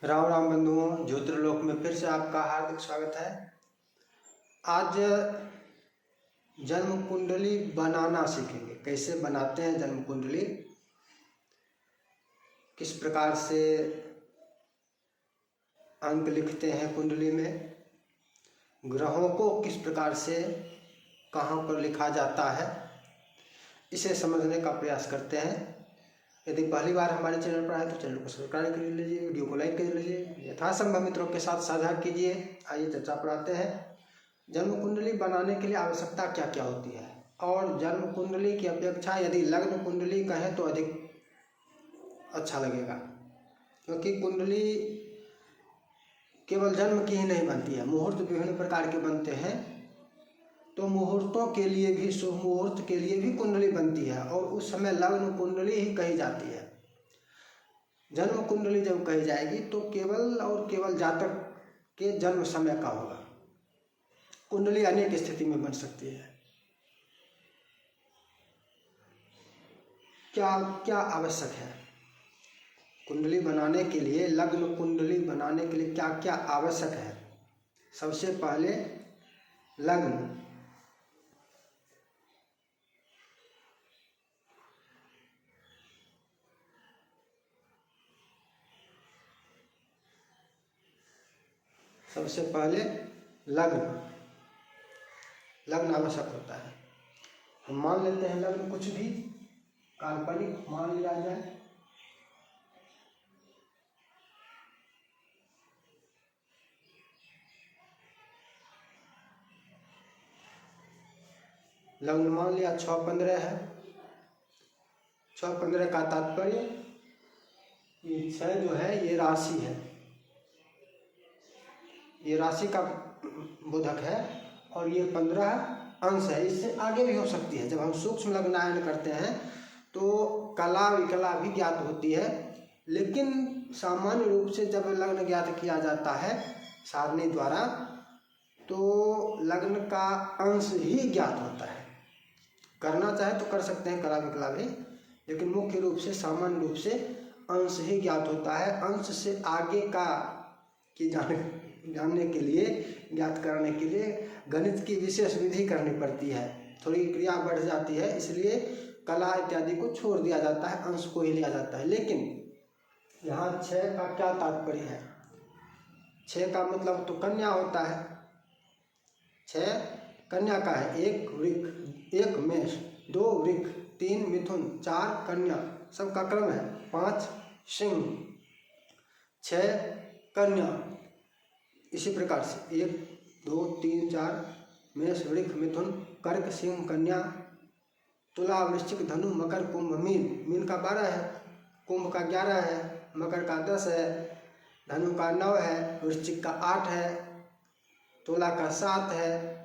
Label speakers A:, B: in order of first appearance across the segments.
A: राम राम बंधुओं, ज्योतिर्लोक में फिर से आपका हार्दिक स्वागत है। आज जन्म कुंडली बनाना सीखेंगे। कैसे बनाते हैं जन्म कुंडली, किस प्रकार से अंक लिखते हैं कुंडली में, ग्रहों को किस प्रकार से कहाँ पर लिखा जाता है, इसे समझने का प्रयास करते हैं। यदि पहली बार हमारे चैनल पर आए तो चैनल को सब्सक्राइब कर लीजिए, वीडियो को लाइक कर लीजिए, यथासंभव मित्रों के साथ साझा कीजिए। आइए चर्चा पर आते हैं। जन्म कुंडली बनाने के लिए आवश्यकता क्या क्या होती है, और जन्म कुंडली की अपेक्षा यदि लग्न कुंडली कहें तो अधिक अच्छा लगेगा, क्योंकि कुंडली केवल जन्म की ही नहीं बनती है, मुहूर्त विभिन्न प्रकार के बनते हैं। तो मुहूर्तों के लिए भी, शुभ मुहूर्त के लिए भी कुंडली बनती है, और उस समय लग्न कुंडली ही कही जाती है। जन्म कुंडली जब कही जाएगी तो केवल और केवल जातक के जन्म समय का होगा। कुंडली अनेक स्थिति में बन सकती है। क्या क्या आवश्यक है कुंडली बनाने के लिए, लग्न कुंडली बनाने के लिए क्या क्या आवश्यक है? सबसे पहले लग्न। सबसे पहले लग्न आवश्यक होता है। हम मान लेते हैं लग्न कुछ भी काल्पनिक मान लिया जाए। लग्न मान लिया 6-15 है। 6-15 का तात्पर्य, ये 6 जो है ये राशि है, ये राशि का बोधक है, और ये 15 अंश है। इससे आगे भी हो सकती है। जब हम सूक्ष्म लग्नायन करते हैं तो कला विकला भी ज्ञात होती है, लेकिन सामान्य रूप से जब लग्न ज्ञात किया जाता है सारणी द्वारा, तो लग्न का अंश ही ज्ञात होता है। करना चाहे तो कर सकते हैं कला विकला भी, लेकिन मुख्य रूप से, सामान्य रूप से अंश ही ज्ञात होता है। अंश से आगे का की जानने के लिए, ज्ञात करने के लिए गणित की विशेष विधि करनी पड़ती है, थोड़ी क्रिया बढ़ जाती है, इसलिए कला इत्यादि को छोड़ दिया जाता है, अंश को ही लिया जाता है। लेकिन यहाँ 6 का क्या तात्पर्य है? 6 का मतलब तो कन्या होता है। 6 कन्या का है। 1 मेष, 2 वृक, 3 मिथुन, 4 कन्या, सबका क्रम है। 5 सिंह, 6 कन्या। इसी प्रकार से 1 2 3 4 मेष वृक मिथुन कर्क सिंह कन्या, तुला वृश्चिक धनु मकर कुंभ मीन। मीन का 12 है, कुंभ का 11 है, मकर का 10 है, धनु का 9 है, वृश्चिक का 8 है, तुला का 7 है,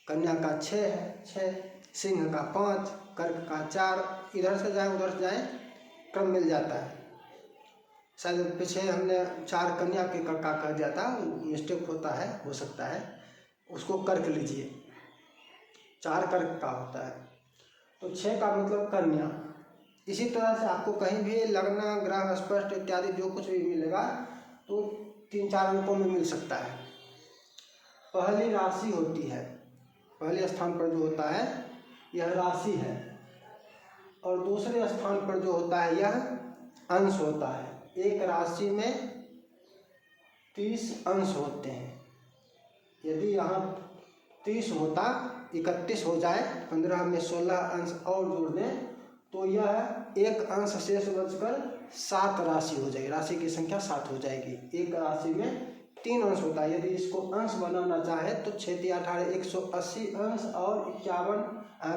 A: कन्या का 6 है, सिंह का 5, कर्क का 4। इधर से जाए उधर से जाए क्रम मिल जाता है। शायद पीछे हमने 4 कन्या के का कह दिया था, मिस्टेक होता है, हो सकता है, उसको कर्क लीजिए। 4 कर्क का होता है। तो 6 का मतलब कन्या। इसी तरह से आपको कहीं भी लग्न ग्रह स्पष्ट इत्यादि जो कुछ भी मिलेगा तो 3-4 अंकों में मिल सकता है। पहली राशि होती है, पहले स्थान पर जो होता है यह राशि है, और दूसरे स्थान पर जो होता है यह अंश होता है। एक राशि में 30 अंश होते हैं। यदि यहाँ 30 होता, 31 हो जाए, 15 में 16 अंश और जोड़ दें तो यह एक अंश शेष बचकर 7 राशि हो जाएगी। राशि की संख्या 7 हो जाएगी। एक राशि में 3 अंश होता है। यदि इसको अंश बनाना चाहे तो 6×3=18, 180 अंश, और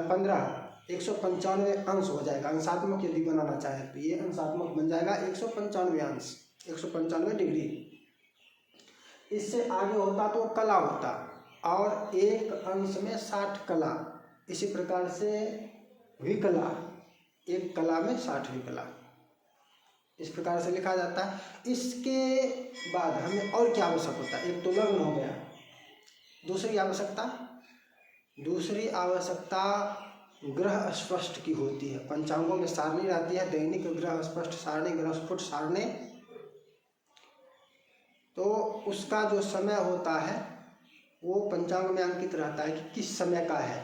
A: 15 195 अंश हो जाएगा। अंशात्मक यदि बनाना चाहे तो ये अंशात्मक बन जाएगा 195 अंश, 195 डिग्री। इससे आगे होता तो कला होता, और एक अंश में 60 कला। इसी प्रकार से विकला, एक कला में 60 विकला, इस प्रकार से लिखा जाता है। इसके बाद हमें और क्या आवश्यक होता है? एक तो लग्न हो गया। दूसरी आवश्यकता ग्रह स्पष्ट की होती है। पंचांगों में सारणी रहती है, दैनिक ग्रह स्पष्ट सारणी, ग्रह स्फुट सारणी, उसका जो समय होता है वो पंचांग में अंकित रहता है कि किस समय का है,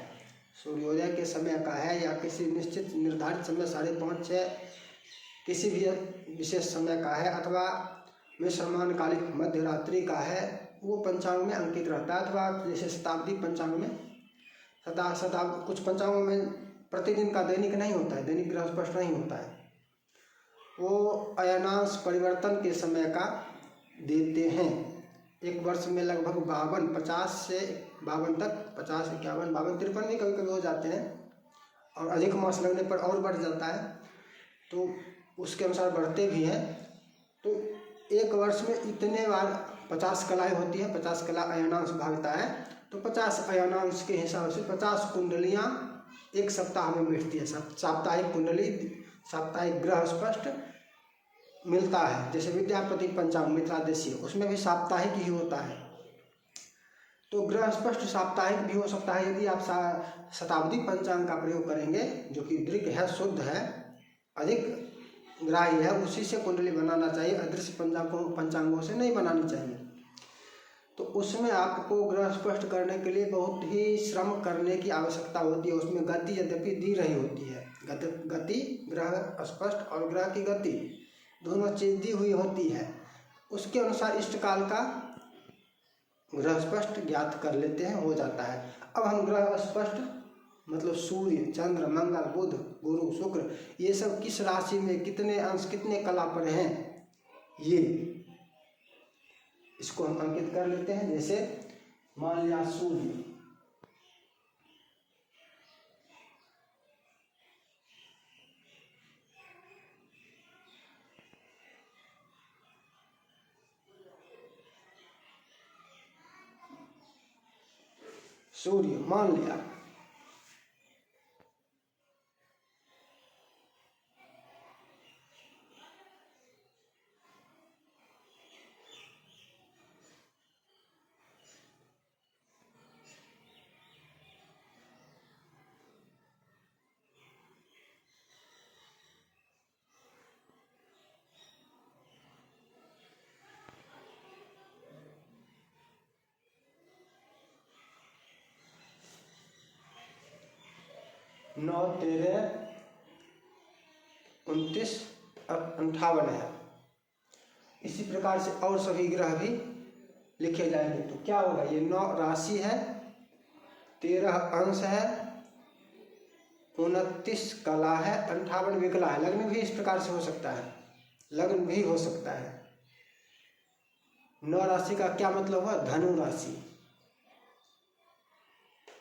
A: सूर्योदय के समय का है या किसी निश्चित निर्धारित समय 5:30 6 किसी भी विशेष समय का है, अथवा मिश्रमानकालिक मध्य रात्रि का है, वो पंचांग में अंकित रहता है। अथवा जैसे शताब्दी पंचांग में शताब्दी कुछ पंचांगों में प्रतिदिन का दैनिक नहीं होता है, दैनिक ग्रह स्पष्ट नहीं होता है, वो अयनांश परिवर्तन के समय का देते हैं। एक वर्ष में लगभग 50 से 52 तक 50 51 52 53 भी कभी कभी हो जाते हैं, और अधिक मास लगने पर और बढ़ जाता है, तो उसके अनुसार बढ़ते भी हैं। तो एक वर्ष में इतने बार 50 कलाएँ होती है, 50 कला अयनांश भागता है, तो 50 अयनांश के हिसाब से 50 कुंडलियाँ एक सप्ताह में बैठती है। साप्ताहिक कुंडली, साप्ताहिक ग्रह स्पष्ट मिलता है। जैसे विद्यापति पंचांग मिथिला देशीय, उसमें भी साप्ताहिक ही होता है। तो ग्रह स्पष्ट साप्ताहिक भी हो सकता है। यदि आप शताब्दी पंचांग का प्रयोग करेंगे, जो कि दृढ़ है, शुद्ध है, अधिक ग्राही है, उसी से कुंडली बनाना चाहिए, अदृश्य पंचांगों से नहीं बनानी चाहिए। तो उसमें आपको ग्रह स्पष्ट करने के लिए बहुत ही श्रम करने की आवश्यकता होती है। उसमें गति यद्यपि दी रही होती है, गति ग्रह स्पष्ट और ग्रह की गति दोनों चीज दी हुई होती है, उसके अनुसार इष्टकाल का ग्रह स्पष्ट ज्ञात कर लेते हैं, हो जाता है। अब हम ग्रह स्पष्ट मतलब सूर्य, चंद्र, मंगल, बुध, गुरु, शुक्र, ये सब किस राशि में कितने अंश कितने कला पर हैं, ये इसको हम अंकित कर लेते हैं। जैसे मान लिया सूर्य, सूर्य मान लिया, नौ 13 29 58 है। इसी प्रकार से और सभी ग्रह भी लिखे जाएंगे। तो क्या होगा, ये 9 राशि है, 13 अंश है, 29 कला है, 58 विकला है। लग्न भी इस प्रकार से हो सकता है, लग्न भी हो सकता है। 9 राशि का क्या मतलब हुआ, धनु राशि।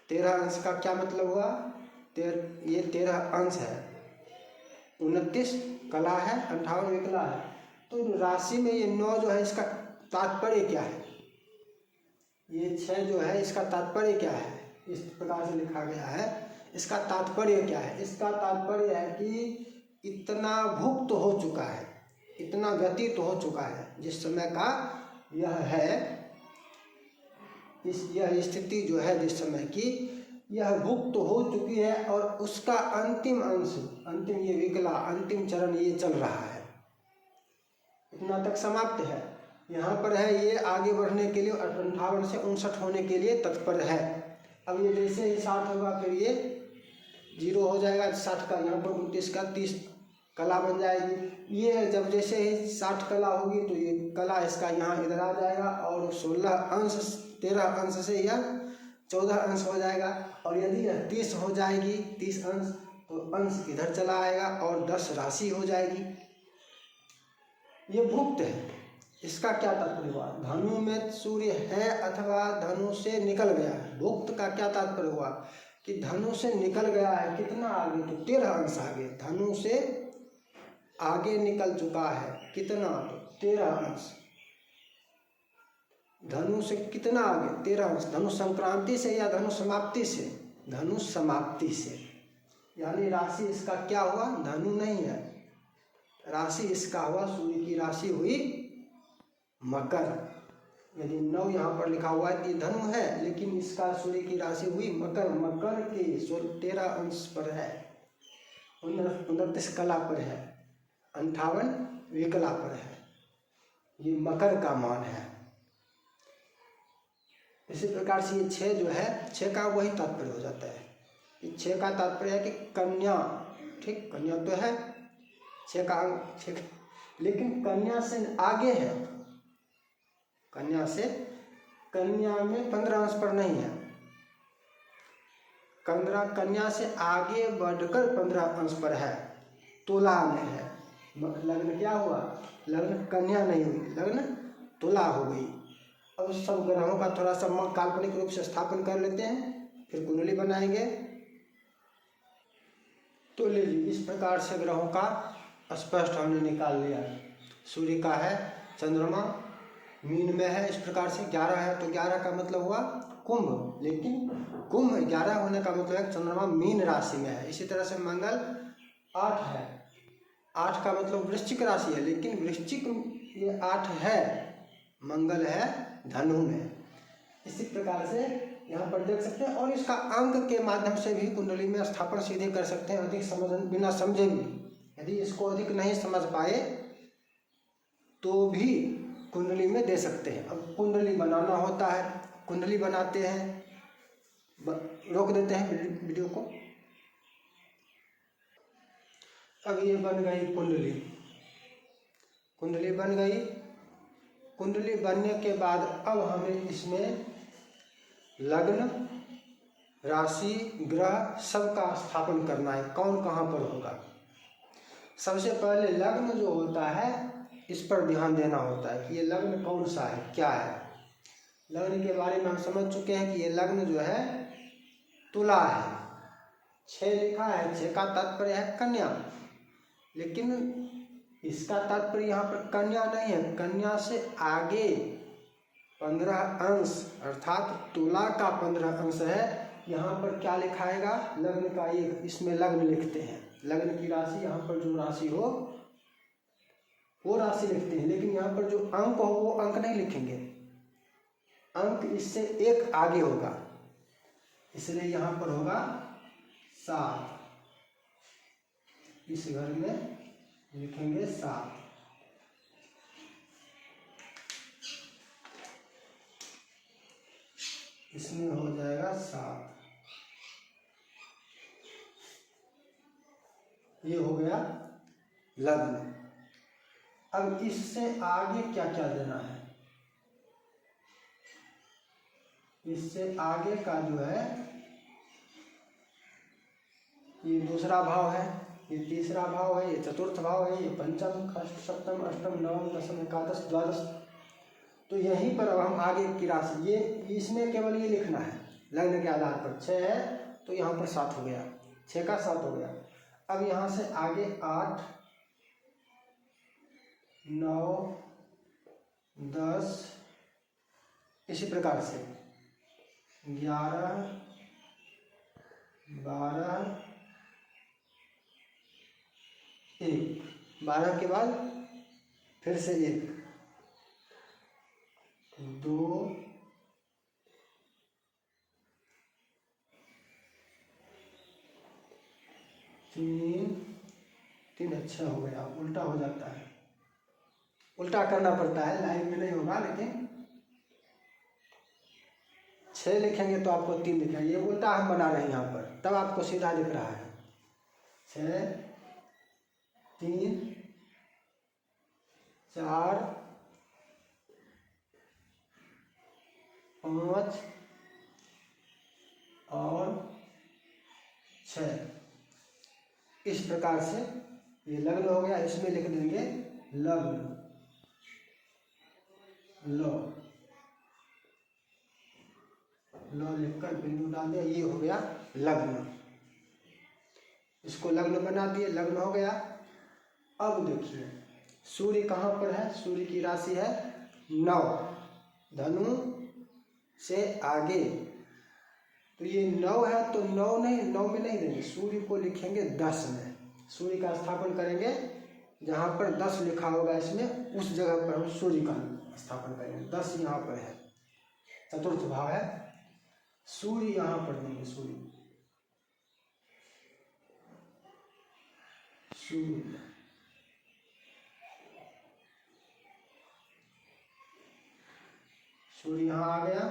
A: 13 अंश का क्या मतलब हुआ, ये 13 अंश है, 29 कला है, 58 विकला है। तो राशि में ये 9 जो है, इसका तात्पर्य क्या है, ये 6 जो है इसका तात्पर्य क्या है, इस प्रकार से लिखा गया है। इसका तात्पर्य क्या है, इसका तात्पर्य है कि इतना भुक्त हो चुका है, इतना व्यतीत हो चुका है जिस समय का यह है, यह स्थिति जो है जिस समय की, यह भुक्त हो चुकी है, और उसका अंतिम अंश, अंतिम ये विकला अंतिम चरण ये चल रहा है, इतना तक समाप्त है। यहाँ पर है ये आगे बढ़ने के लिए 58 से 59 होने के लिए तत्पर है। अब ये जैसे ही 60 होगा, फिर ये 0 हो जाएगा, 60 का यहाँ पर 29 का 30 कला बन जाएगी। ये जब जैसे ही 60 कला होगी तो ये कला इसका यहाँ इधर आ जाएगा, और 16 अंश 13 अंश से यह 14 अंश हो जाएगा। और यदि यह 30 हो जाएगी, 30 अंश, तो अंश इधर चला आएगा और 10 राशि हो जाएगी। ये भुक्त है। इसका क्या तात्पर्य हुआ, धनु में सूर्य है अथवा धनु से निकल गया है। भुक्त का क्या तात्पर्य हुआ कि धनु से निकल गया है, कितना आगे, तो 13 अंश आगे, धनु से आगे निकल चुका है, कितना, तो 13 अंश। धनु से कितना आगे, 13 अंश। धनु संक्रांति से या धनु समाप्ति से, धनु समाप्ति से, यानी राशि इसका क्या हुआ, धनु नहीं है, राशि इसका हुआ, सूर्य की राशि हुई मकर। यदि 9 यहाँ पर लिखा हुआ है कि धनु है, लेकिन इसका सूर्य की राशि हुई मकर। मकर के 13 अंश पर है, 29 कला पर है, 58 विकला पर है, ये मकर का मान है। इसी प्रकार से ये 6 जो है, 6 का वही तात्पर्य हो जाता है। ये 6 का तात्पर्य है कि कन्या, ठीक, कन्या तो है 6 का अंक 6, लेकिन कन्या से आगे है, कन्या से, कन्या में 15 अंश पर नहीं है, कन्या से आगे बढ़कर 15 अंश पर है, तुला में है। लग्न क्या हुआ, लग्न कन्या नहीं हुई, लग्न तुला हो गई। अब सब ग्रहों का थोड़ा सा काल्पनिक रूप से स्थापन कर लेते हैं, फिर कुंडली बनाएंगे। तो ले लीजिए, इस प्रकार से ग्रहों का स्पष्ट हमने निकाल लिया। सूर्य का है, चंद्रमा मीन में है, इस प्रकार से 11 है, तो 11 का मतलब हुआ कुंभ, लेकिन कुंभ 11 होने का मतलब है चंद्रमा मीन राशि में है। इसी तरह से मंगल 8 है, 8 का मतलब वृश्चिक राशि है, लेकिन वृश्चिक ये 8 है, मंगल है धनु में। इसी प्रकार से यहाँ पर देख सकते हैं, और इसका अंक के माध्यम से भी कुंडली में स्थापन सीधे कर सकते हैं, अधिक समझ बिना समझे भी। यदि इसको अधिक नहीं समझ पाए तो भी कुंडली में दे सकते हैं। अब कुंडली बनाना होता है, कुंडली बनाते हैं, रोक देते हैं वीडियो को। अब ये बन गई कुंडली, कुंडली बन गई। कुंडली बनने के बाद अब हमें इसमें लग्न, राशि, ग्रह सबका स्थापन करना है, कौन कहाँ पर होगा। सबसे पहले लग्न जो होता है इस पर ध्यान देना होता है कि ये लग्न कौन सा है, क्या है। लग्न के बारे में हम समझ चुके हैं कि ये लग्न जो है तुला है, 6 लिखा है, 6 का तात्पर्य है कन्या, लेकिन इसका तात्पर्य यहाँ पर कन्या नहीं है, कन्या से आगे 15 अंश अर्थात तुला का 15 अंश है। यहाँ पर क्या लिखाएगा, लग्न का एक, इसमें लग्न लिखते हैं, लग्न की राशि, यहाँ पर जो राशि हो वो राशि लिखते हैं, लेकिन यहाँ पर जो अंक हो वो अंक नहीं लिखेंगे, अंक इससे एक आगे होगा, इसलिए यहाँ पर होगा 7, इस घर में लिखेंगे 7। इसमें हो जाएगा 7, ये हो गया लग्न। अब इससे आगे क्या क्या देना है, इससे आगे का जो है ये दूसरा भाव है, ये तीसरा भाव है, ये चतुर्थ भाव है, ये पंचम, षष्ठ, सप्तम, अष्टम, नवम, दशम, एकादश, द्वादश। तो यहीं पर अब हम आगे की राशि, ये इसमें केवल ये लिखना है लग्न के आधार पर। 6 है तो यहाँ पर 7 हो गया, 6 का 7 हो गया। अब यहाँ से आगे 8, 9, 10, इसी प्रकार से 11, 12, 1, 12 के बाद फिर से 1, 2, 3 अच्छा हो गया। उल्टा हो जाता है, उल्टा करना पड़ता है, लाइन में नहीं होगा, लेकिन 6 लिखेंगे तो आपको 3 दिखेगा, ये उल्टा हम बना रहे हैं यहाँ पर, तब आपको सीधा दिख रहा है। 6, 3, 4, 5 और 6, इस प्रकार से ये लग्न हो गया। इसमें लिख देंगे लग्न, लो लिखकर बिंदु डाल दिया, ये हो गया लग्न। इसको लग्न बना दिए, लग्न हो गया। अब देखिए सूर्य कहाँ पर है, सूर्य की राशि है 9, धनु से आगे, तो ये 9 है तो 9 नहीं, 9 में नहीं देंगे, सूर्य को लिखेंगे 10 में। सूर्य का स्थापन करेंगे जहाँ पर 10 लिखा होगा इसमें, उस जगह पर हम सूर्य का स्थापन करेंगे। 10 यहाँ पर है, चतुर्थ भाव है, सूर्य यहाँ पर देंगे, सूर्य सूर्य यहाँ आ गया।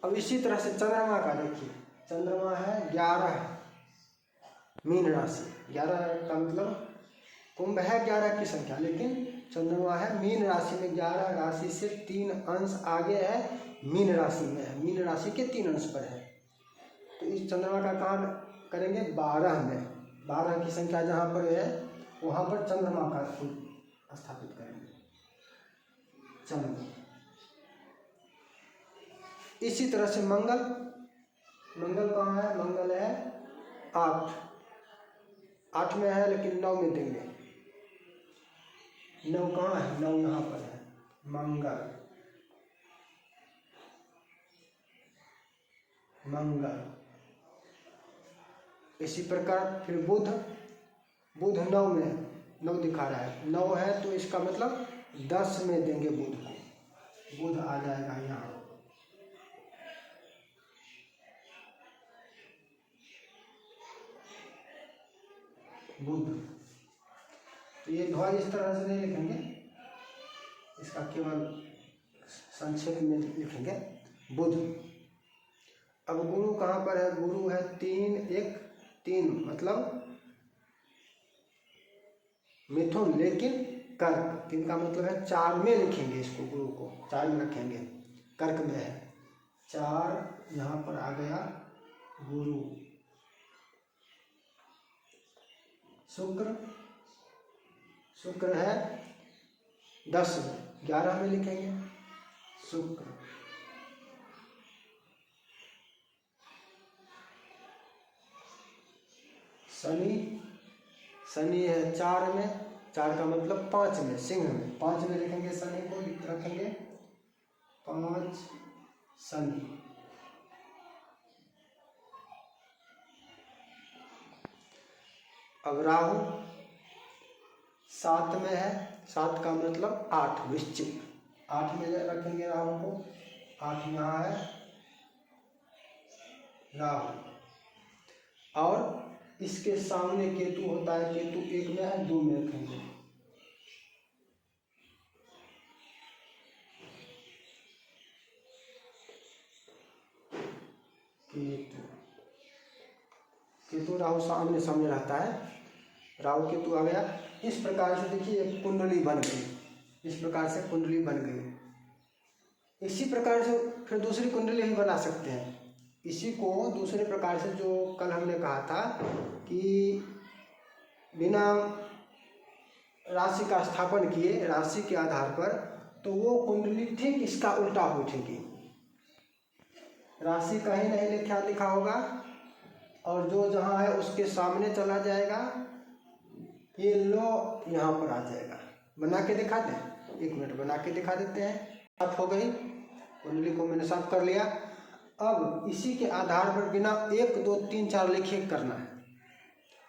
A: अब इसी तरह से चंद्रमा का देखिए, चंद्रमा है 11 मीन राशि। 11 का मतलब कुंभ है 11 की संख्या, लेकिन चंद्रमा है मीन राशि में। 11 राशि से 3 अंश आगे है, मीन राशि में है, मीन राशि के 3 अंश पर है। तो इस चंद्रमा का काम करेंगे 12 में। 12 की संख्या जहाँ पर है वहाँ पर चंद्रमा का स्थापित करेंगे, चंद्र। इसी तरह से मंगल, मंगल कहाँ है? मंगल है 8 में है, लेकिन 9 में देंगे। 9 कहाँ है? 9 यहाँ पर है, मंगल, मंगल। इसी प्रकार फिर बुध, बुध 9 में, 9 दिखा रहा है, 9 है तो इसका मतलब 10 में देंगे बुध को, बुध आ जाएगा यहाँ। बुध, तो ये ध्वज इस तरह से नहीं लिखेंगे, इसका केवल संक्षेप में लिखेंगे बुध। अब गुरु कहाँ पर है? गुरु है 3 1 3, मतलब मिथुन, लेकिन कर्क। 3 का मतलब है 4 में लिखेंगे इसको, गुरु को 4 में रखेंगे, कर्क में है 4, यहाँ पर आ गया गुरु। शुक्र, शुक्र है 10 में, 11 में लिखेंगे शुक्र। शनि, शनि है 4 में, 4 का मतलब 5 में, सिंह में, 5 में लिखेंगे शनि को, रखेंगे 5 शनि। अब राहु 7 में है, 7 का मतलब 8, वृश्चिक, 8 में रखेंगे राहु को, 8 यहाँ है राहु। और इसके सामने केतु होता है, केतु 1 में है, 2 में रखेंगे। केतु, केतु राहु सामने सामने रहता है, राहु केतु आ गया। इस प्रकार से देखिए एक कुंडली बन गई, इस प्रकार से कुंडली बन गई। इसी प्रकार से फिर दूसरी कुंडली भी बना सकते हैं। इसी को दूसरे प्रकार से, जो कल हमने कहा था कि बिना राशि का स्थापन किए, राशि के आधार पर, तो वो कुंडली ठीक इसका उल्टा उठेगी। राशि कहीं नहीं लिखा होगा और जो जहाँ है उसके सामने चला जाएगा, ये लो यहाँ पर आ जाएगा। बना के दिखा दें, 1 मिनट बना के दिखा देते हैं। साफ हो गई कुंडली को, मैंने साफ कर लिया। अब इसी के आधार पर बिना 1 2 3 4 लिखे करना है।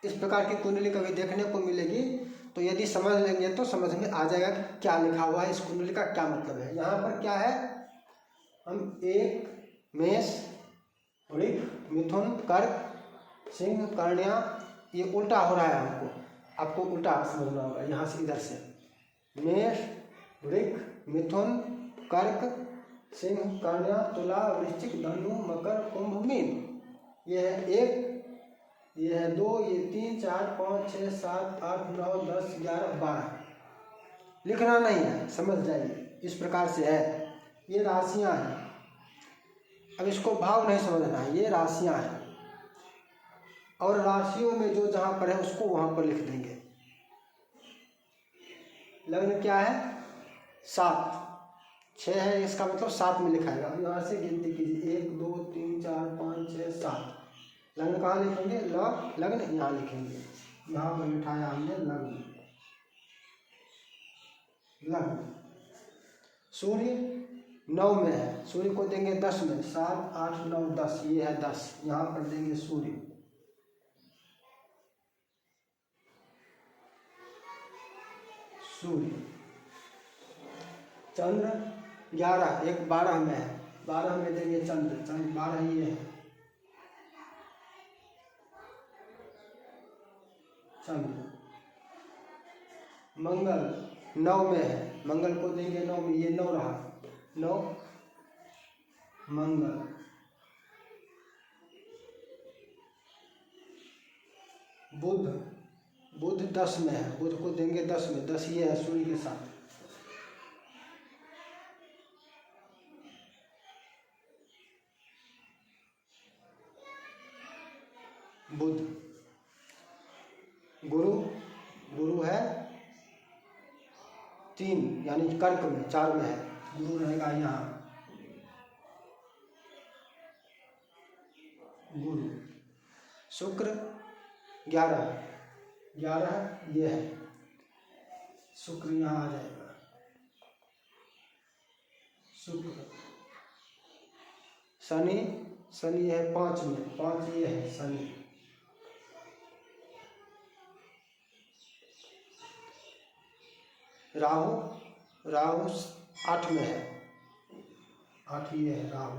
A: इस प्रकार की कुंडली कभी देखने को मिलेगी, तो यदि समझ लेंगे तो समझ में आ जाएगा कि क्या लिखा हुआ है, इस कुंडली का क्या मतलब है। यहाँ पर क्या है? हम 1 मेष, वृक, मिथुन, कर्क, सिंह, कन्या, ये उल्टा हो रहा है हमको, आपको उल्टा समझना होगा। यहाँ से इधर से मेष, वृक, मिथुन, कर्क, सिंह, कन्या, तुला, वृश्चिक, धनु, मकर, कुंभ, मीन। ये है 1, ये है 2, ये 3 4 5 6 7 8 9 10 11 12। लिखना नहीं है, समझ जाइए, इस प्रकार से है। ये राशियां हैं। अब इसको भाव नहीं समझना है, ये राशियां हैं और राशियों में जो जहाँ पर है उसको वहाँ पर लिख देंगे। लग्न क्या है? 7, 6 है, इसका मतलब 7 में लिखाएगा। अब यहाँ से गिनती कीजिए, 1 2 3 4 5 6 7। लग्न कहाँ लिखेंगे? लग्न यहाँ लिखेंगे, यहाँ पर लिखाया हमने लग्न, लग्न। सूर्य 9 में है, सूर्य को देंगे 10 में, 7 8 9 10, ये है 10, यहाँ पर देंगे सूर्य। सूर्य। चंद्र 11, 1 12 में है, 12 में देंगे चंद्र, चंद्र 12 ये है चंद्र। मंगल 9 में है, मंगल को देंगे 9 में, ये 9 रहा, 9 मंगल। बुध, बुध 10 में है, बुध को देंगे 10 में, 10 ये है सूर्य के साथ। बुध, गुरु, गुरु है 3 यानी कर्क में, 4 में है, गुरु रहेगा यहाँ। गुरु, शुक्र 11 ये है, शुक्र यहाँ आ जाएगा। शुक्र, शनि, शनि है 5 में, 5 ये है शनि। राहु, राहु 8 में है, 8 ये है राहु।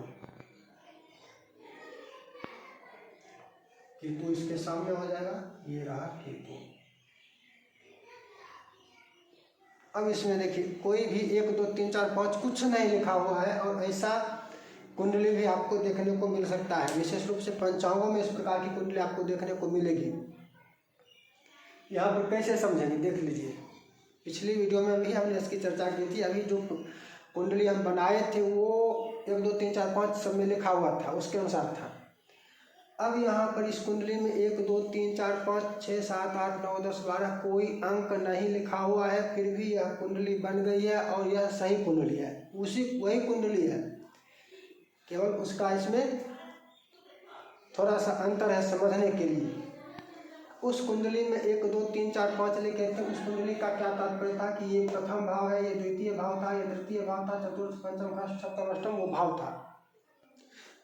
A: केतु इसके सामने हो जाएगा, ये रहा केतु। अब इसमें देखिए कोई भी 1 2 3 4 5 कुछ नहीं लिखा हुआ है, और ऐसा कुंडली भी आपको देखने को मिल सकता है। विशेष रूप से पंचांगों में इस प्रकार की कुंडली आपको देखने को मिलेगी। यहाँ पर कैसे समझेंगे देख लीजिए, पिछली वीडियो में भी हमने इसकी चर्चा की थी। अभी जो कुंडली हम बनाए थे वो 1 2 3 4 5 सब में लिखा हुआ था, उसके अनुसार था। अब यहाँ पर इस कुंडली में 1 2 3 4 5 6 7 8 9 10 12 कोई अंक नहीं लिखा हुआ है, फिर भी यह कुंडली बन गई है और यह सही कुंडली है, वही कुंडली है। केवल उसका इसमें थोड़ा सा अंतर है समझने के लिए। उस कुंडली में 1 2 3 4 5 लिखे थे, उस कुंडली का क्या तात्पर्य था कि ये प्रथम भाव है, ये द्वितीय भाव था, ये तृतीय भाव था, चतुर्थ पंचम षष्ठ सप्तम अष्टम वो भाव था।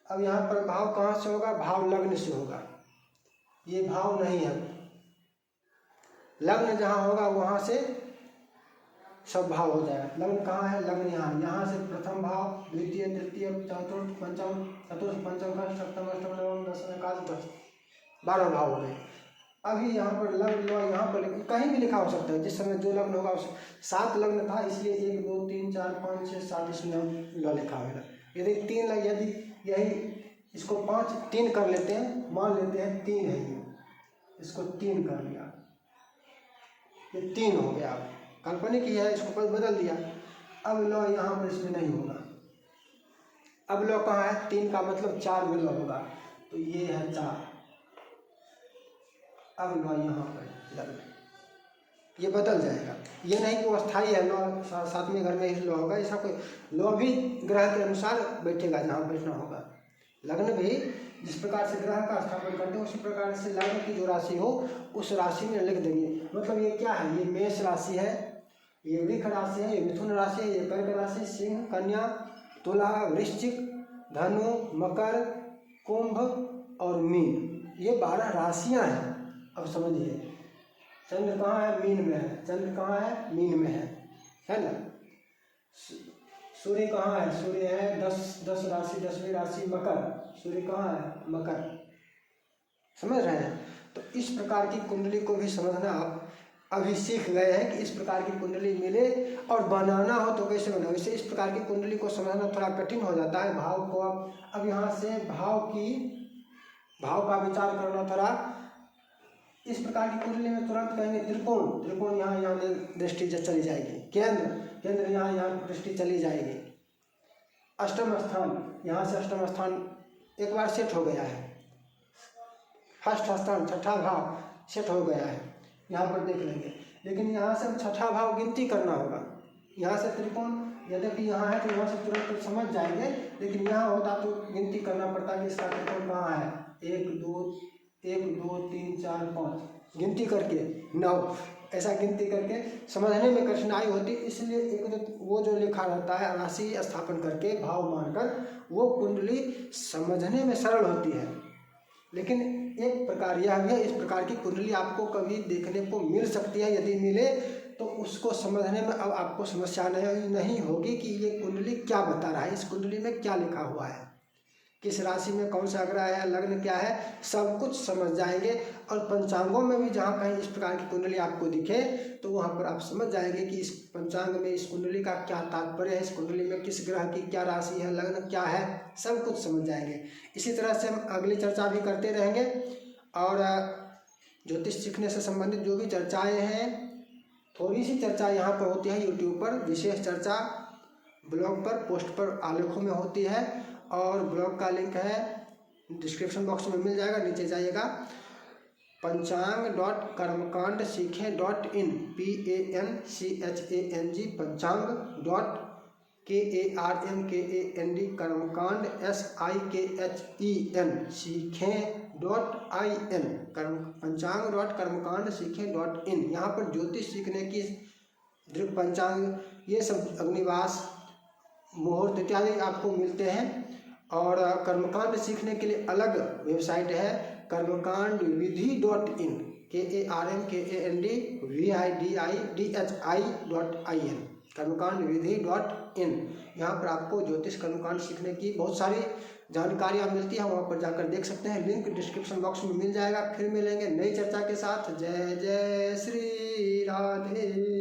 A: अब यहाँ पर भाव कहाँ से होगा, भाव लग्न से होगा। ये भाव नहीं है, लग्न जहाँ होगा वहाँ से सब भाव हो जाएगा। लग्न कहाँ है, लग्न यहाँ से प्रथम भाव, द्वितीय तृतीय चतुर्थ पंचम षष्ठ सप्तम अष्टम नवम दसम एकादश 10 12 भाव हो गए। अभी यहाँ पर लग्न यहाँ पर कहीं भी लिखा हो सकता है, जिस समय जो लग्न होगा उस 7 लग्न था, इसलिए 1 2 3 4 5 6 7 इसमें ल लिखा होगा। यदि 3 लग, यदि यही इसको 5 3 कर लेते हैं, मान लेते हैं 3 है ये, इसको 3 कर लिया, ये 3 हो गया। अब काल्पनिक ही है, इसको बदल दिया। अब लौ यहाँ पर इसमें नहीं होगा। अब लौ कहाँ है, 3 का मतलब 4 में लौ होगा, तो ये है 4। अब लौ यहाँ पर लग, ये बदल जाएगा। ये नहीं कि वो अस्थायी है, लौ 7वें घर में ही लौ होगा, ऐसा कोई लौ भी ग्रह के अनुसार बैठेगा जहाँ बैठना होगा। लग्न भी जिस प्रकार से ग्रह का स्थापन करते हैं उसी प्रकार से लग्न की जो राशि हो उस राशि में लिख देंगे। मतलब ये क्या है, ये मेष राशि है, ये वृष राशि है, ये मिथुन राशि है, ये कर्क राशि, सिंह, कन्या, तुला, वृश्चिक, धनु, मकर, कुंभ और मीन, ये 12 राशियां हैं। अब समझिए चंद्र कहाँ है, मीन में है। चंद्र कहाँ है, मीन में है ना। सूर्य कहाँ है, सूर्य है 10 राशि, 10वीं राशि मकर। सूर्य कहाँ है, मकर। समझ रहे हैं। तो इस प्रकार की कुंडली को भी समझना आप अभी सीख गए हैं कि इस प्रकार की कुंडली मिले और बनाना हो तो कैसे बनाओ। इसे इस प्रकार की कुंडली को समझना थोड़ा कठिन हो जाता है। भाव को अब यहाँ से भाव का विचार करना थोड़ा, इस प्रकार की कुंडली में तुरंत कहेंगे त्रिकोण, त्रिकोण यहाँ दृष्टि चली जाएगी, केंद्र यहाँ दृष्टि चली जाएगी। अष्टम स्थान, यहाँ से अष्टम स्थान एक बार सेट हो गया है। षष्ठ स्थान, छठा भाव सेट हो गया है, यहाँ पर देख लेंगे। लेकिन यहाँ से छठा भाव गिनती करना होगा। यहाँ से त्रिकोण यद्यपि यहाँ है तो यहाँ से तुरंत समझ जाएंगे, लेकिन यहाँ होता तो गिनती करना पड़ता कि इसका त्रिकोण कहाँ है। 1 2 3 4 5 गिनती करके 9, ऐसा गिनती करके समझने में कठिनाई होती। इसलिए एक वो जो लिखा रहता है राशि स्थापन करके भाव मानकर, वो कुंडली समझने में सरल होती है। लेकिन एक प्रकार यह भी है, इस प्रकार की कुंडली आपको कभी देखने को मिल सकती है। यदि मिले तो उसको समझने में अब आपको समस्या नहीं होगी कि ये कुंडली क्या बता रहा है, इस कुंडली में क्या लिखा हुआ है, किस राशि में कौन सा ग्रह है, लग्न क्या है, सब कुछ समझ जाएंगे। और पंचांगों में भी जहाँ कहीं इस प्रकार की कुंडली आपको दिखे तो वहाँ पर आप समझ जाएंगे कि इस पंचांग में इस कुंडली का क्या तात्पर्य है, इस कुंडली में किस ग्रह की क्या राशि है, लग्न क्या है, सब कुछ समझ जाएंगे। इसी तरह से हम अगली चर्चा भी करते रहेंगे। और ज्योतिष सीखने से संबंधित जो भी चर्चाएं हैं, थोड़ी सी चर्चा यहाँ पर होती है यूट्यूब पर, विशेष चर्चा ब्लॉग पर पोस्ट पर आलेखों में होती है। और ब्लॉग का लिंक है डिस्क्रिप्शन बॉक्स में मिल जाएगा, नीचे जाइएगा panchang.karmkandsikhe.in PANCHANG panchang.KARMKAND कर्मकांड SIKHEN सीखें.in panchang.karmkandsikhe.in। यहाँ पर ज्योतिष सीखने की दृक पंचांग, ये सब अग्निवास, मुहूर्त इत्यादि आपको मिलते हैं। और कर्मकांड सीखने के लिए अलग वेबसाइट है कर्मकांडविधि.in KARMKANDVIDIDHI.in कर्मकांडविधि.in। यहाँ पर आपको ज्योतिष कर्मकांड सीखने की बहुत सारी जानकारियाँ मिलती हैं, वहाँ पर जाकर देख सकते हैं, लिंक डिस्क्रिप्शन बॉक्स में मिल जाएगा। फिर मिलेंगे नई चर्चा के साथ। जय जय श्री राधे।